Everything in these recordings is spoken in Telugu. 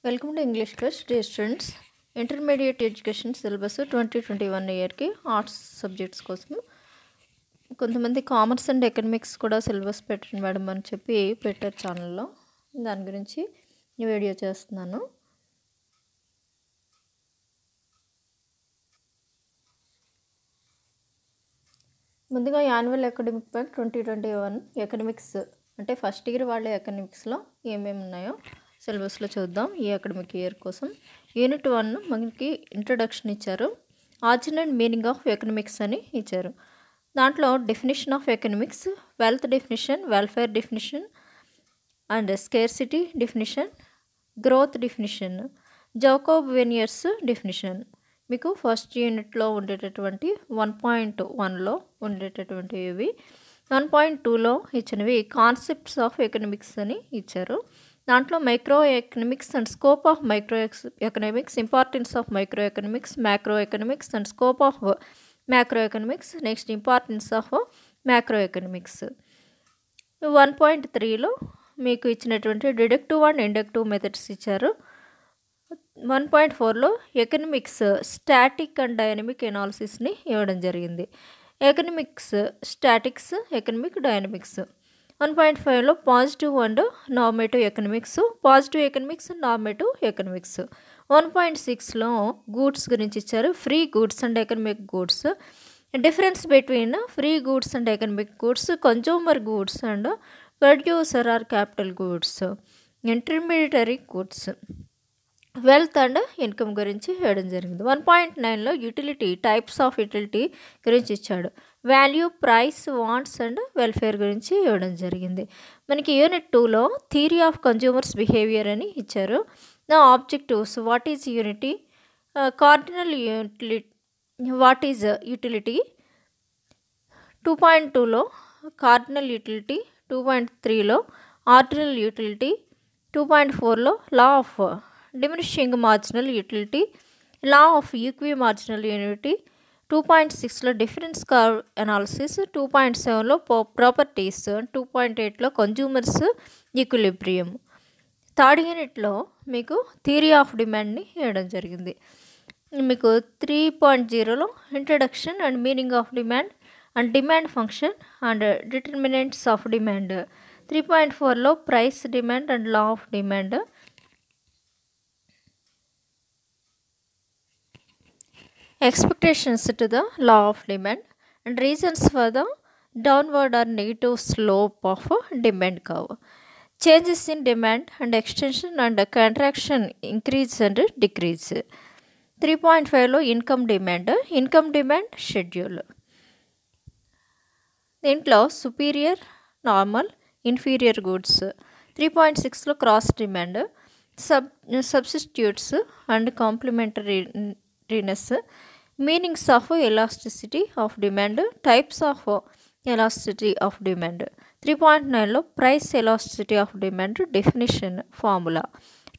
Welcome to English class dear students. Intermediate education syllabus 2021 ఇయర్కి ఆర్ట్స్ సబ్జెక్ట్స్ కోసం కొంతమంది కామర్స్ అండ్ ఎకనామిక్స్ కూడా సిలబస్ పెట్టండి మేడం అని చెప్పి పెట్టారు ఛానల్లో. దాని గురించి ఈ వీడియో చేస్తున్నాను. ముందుగా యాన్యువల్ అకాడమిక్ ప్లాన్ 2021 ఎకనామిక్స్ అంటే ఫస్ట్ ఇయర్ వాళ్ళ ఎకనామిక్స్లో ఏమేమి ఉన్నాయో సిలబస్లో చూద్దాం. ఈ అకాడమిక్ ఇయర్ కోసం యూనిట్ 1 మనకి ఇంట్రొడక్షన్ ఇచ్చారు. Origin and meaning of economics అని ఇచ్చారు. దాంట్లో definition of economics, wealth definition, welfare definition and scarcity definition, growth definition, Jacobian's definition మీకు ఫస్ట్ యూనిట్లో ఉండేటటువంటి 1.1లో ఉండేటటువంటి ఇవి. 1.2లో ఇచ్చినవి కాన్సెప్ట్స్ ఆఫ్ ఎకనామిక్స్ అని ఇచ్చారు. దాంట్లో microeconomics and scope of microeconomics, importance of microeconomics, macroeconomics and scope of macroeconomics, next importance of macroeconomics. 1.3లో మీకు ఇచ్చినటువంటి డిడక్టివ్ అండ్ ఇండక్టివ్ మెథడ్స్ ఇచ్చారు. 1.4లో ఎకనామిక్స్ స్టాటిక్ అండ్ డైనమిక్ ఎనాలిసిస్ని ఇవ్వడం జరిగింది. Economics statics, economic dynamics. 1.5లో positive and normative economics, positive economics and normative economics. 1.6లో గూడ్స్ గురించి ఇచ్చారు. Free goods and economic goods, difference between free goods and economic goods, consumer goods and producer or capital goods, intermediatory goods, wealth and income గురించి ఇవ్వడం జరిగింది. 1.9లో యూటిలిటీ, టైప్స్ ఆఫ్ యూటిలిటీ గురించి ఇచ్చాడు. Value, price, wants and welfare గురించి ఇవ్వడం జరిగింది. మనకి యూనిట్ 2లో థియరీ ఆఫ్ కన్జ్యూమర్స్ బిహేవియర్ అని ఇచ్చారు. నా objectives, what is unity, cardinal utility, what is utility. 2.2లో కార్డినల్ యూటిలిటీ, 2.3లో ఆర్డినల్ యూటిలిటీ, 2.4లో law of diminishing marginal utility, law of equi marginal unity, 2.6లో డిఫరెన్స్ కర్వ్ అనాలిసిస్, 2.7లో ప్రాపర్టీస్, 2.8లో కన్జ్యూమర్స్ ఈక్విలిబ్రియం. థర్డ్ యూనిట్లో మీకు థియరీ ఆఫ్ డిమాండ్ని ఇవ్వడం జరిగింది. మీకు 3.0లో introduction and meaning of demand and demand function and determinants of demand. 3.4లో price, demand and law of demand. Expectations to the law of demand and reasons for the downward or negative slope of demand curve. Changes in demand and extension and contraction, increase and decrease. 3.5లో income demand schedule. దీంట్లో superior, normal, inferior goods. 3.6లో cross demand, substitutes and complementariness, meanings of elasticity of demand, types of elasticity of demand. 3.9లో price elasticity of demand definition formula,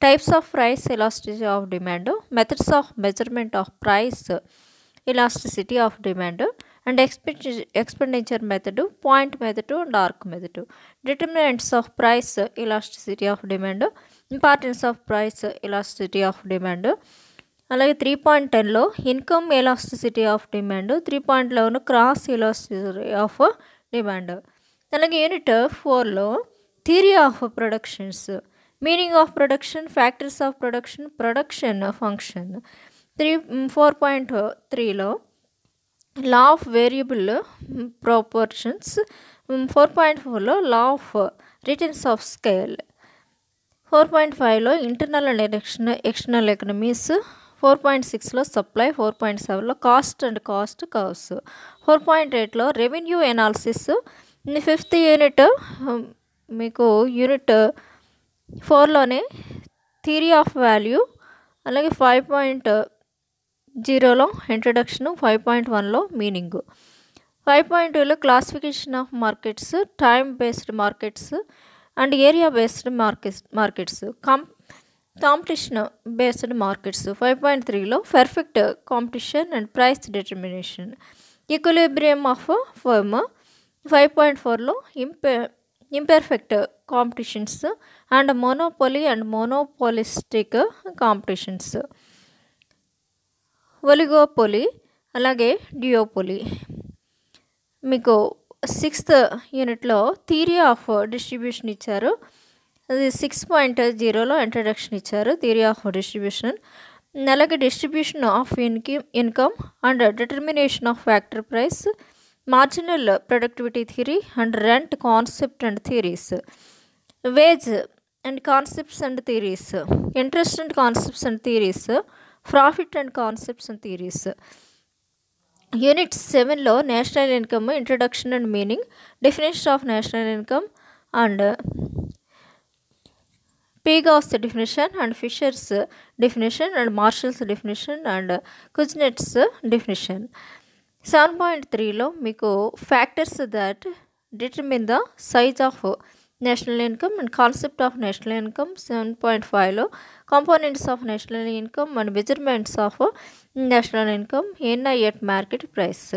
types of price elasticity of demand, methods of measurement of price elasticity of demand and expenditure method, point method and arc method, determinants of price elasticity of demand, importance of price elasticity of demand. అలాగే 3.10లో income elasticity of demand, 3.11 cross elasticity of demand. అలాగే యూనిట్ 4లో theory of productions, meaning of production, factors of production, production function. 4.3లో లా ఆఫ్ వేరియబుల్ ప్రొపోర్షన్స్, 4.4లో law of returns of scale. 4.5లో ఇంటర్నల్ అండ్ ఎక్స్టర్నల్ ఎకనమీస్. 4.6లో సప్లై, 4.7లో కాస్ట్ అండ్ కాస్ట్ కర్వ్స్. 4.8లో రెవెన్యూ ఎనాలిసిస్. 5th యూనిట్ మీకు యూనిట్ 4లోనే థియరీ ఆఫ్ వాల్యూ. అలాగే 5.0లో ఇంట్రడక్షన్, 5.1లో మీనింగ్. 5.2లో classification of markets, time based markets and area based markets, competition based markets. 5.3లో perfect competition and price determination, equilibrium of firm. 5.4లో imperfect competitions and monopoly and monopolistic competitions, oligopoly అలాగే డ్యూయోపోలీ. మీకు 6th యూనిట్లో థియరీ ఆఫ్ డిస్ట్రిబ్యూషన్ ఇచ్చారు. అది 6.0లో ఇంట్రడక్షన్ ఇచ్చారు థియరీ ఆఫ్ డిస్ట్రిబ్యూషన్. అలాగే distribution of income and determination of factor price, marginal productivity theory and rent concept and theories, wage and concepts and theories, interest and concepts and theories, profit and concepts and theories. Unit 7లో national income introduction and meaning, definition of national income and Pigou's definition and Fisher's definition and Marshall's definition and Kuznets definition. 7.3లో మీకు factors that determine the size of national income and concept of national income. 7.5లో components of national income and measurements of national income NI at market price.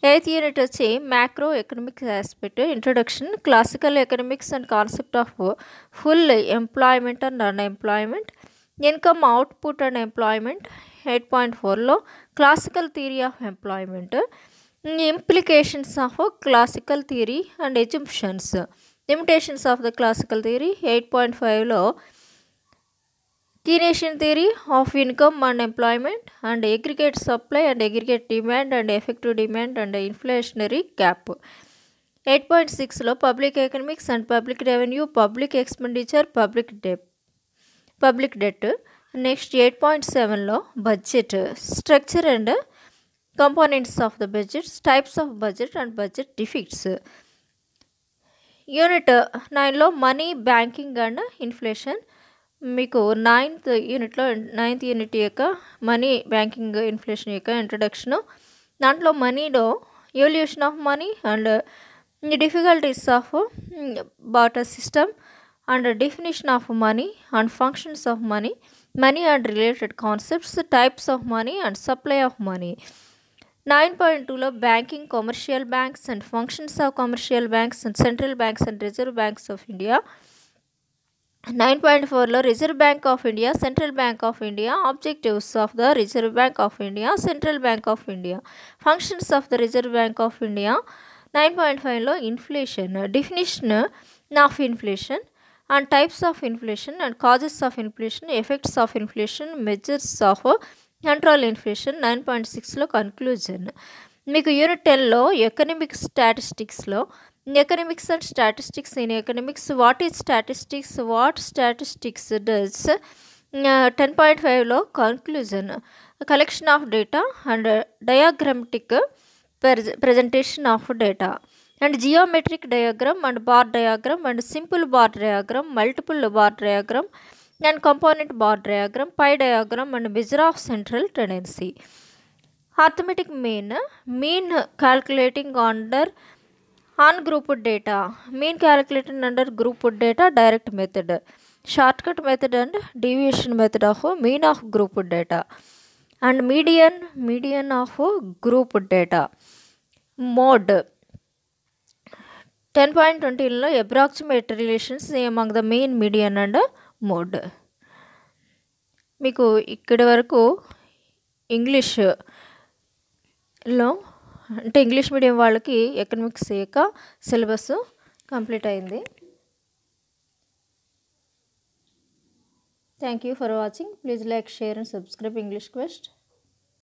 8th unit వచ్చి macroeconomics aspect introduction, classical economics and concept of full employment and unemployment, income output and employment. 8.4లో classical theory of employment, implications of classical theory and assumptions, limitations of the classical theory. 8.5లో Keynesian theory of income and employment and aggregate supply and aggregate demand and effective demand and inflationary gap. 8.6లో public economics and public revenue, public expenditure, public debt. Next 8.7లో budget, structure and components of the budget, types of budget and budget defects. Unit 9లో మనీ, బ్యాంకింగ్ అండ్ ఇన్ఫ్లేషన్. మీకు 9th యూనిట్ యొక్క మనీ, బ్యాంకింగ్, ఇన్ఫ్లేషన్ యొక్క ఇంట్రడక్షను. దాంట్లో మనీలో evolution of money and difficulties of barter system and definition of money and functions of money, money and related concepts, types of money and supply of money. 9.2లో banking, commercial banks and functions of commercial banks and central banks and reserve banks of India. 9.4లో Reserve Bank of India, Central Bank of India, objectives of the Reserve Bank of India, Central Bank of India, functions of the Reserve Bank of India. 9.5లో inflation, definition of inflation and types of inflation and causes of inflation, effects of inflation, measures of control inflation. 9.6లో కన్క్లూజన్. మీకు యూనిట్ 10లో ఎకనామిక్ స్టాటిస్టిక్స్లో economics and statistics in economics, what is statistics, what statistics does. 10.5లో conclusion, collection of data and diagrammatic presentation of data and geometric diagram and bar diagram and simple bar diagram, multiple bar diagram and component bar diagram, pie diagram and measure of central tendency. Arithmetic mean calculating under ungrouped data, mean calculated under grouped data, direct method, shortcut method and deviation method of mean of grouped data and median of grouped data. Mode 10.20లో approximate relations among the mean, median and mode. మీకు ఇక్కడి వరకు ఇంగ్లీష్లో అంటే ఇంగ్లీష్ మీడియం వాళ్ళకి ఎకనామిక్స్ యొక్క సిలబస్ కంప్లీట్ అయింది. Thank you for watching. Please like, share and subscribe English quest.